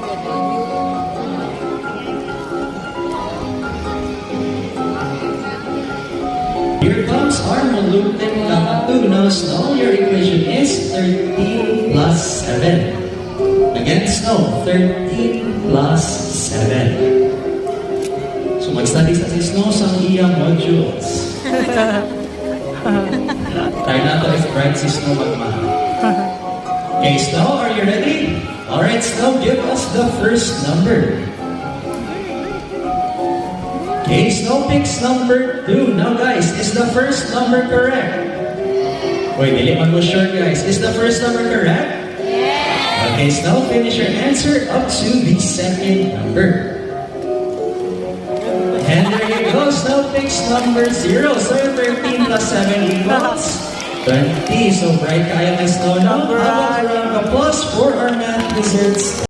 Here comes our molupten kakatuno. Snow, your equation is 13 plus 7. Again, Snow, 13 plus 7. So mag-study sa si Snow sa iyang modules. Try na to if bright si Snow magmahal. Okay, Snow, are you ready? Alright, Snow, give us the first number. Okay, Snow picks number 2. Now guys, is the first number correct? Wait, dili man mo sure guys. Is the first number correct? Yeah! Okay, Snow, finish your answer up to the second number. And there you go, Snow picks number 0. So 13 plus 7 equals 20. So bright kaya kay Snow now. How about a round of applause for our math wizards?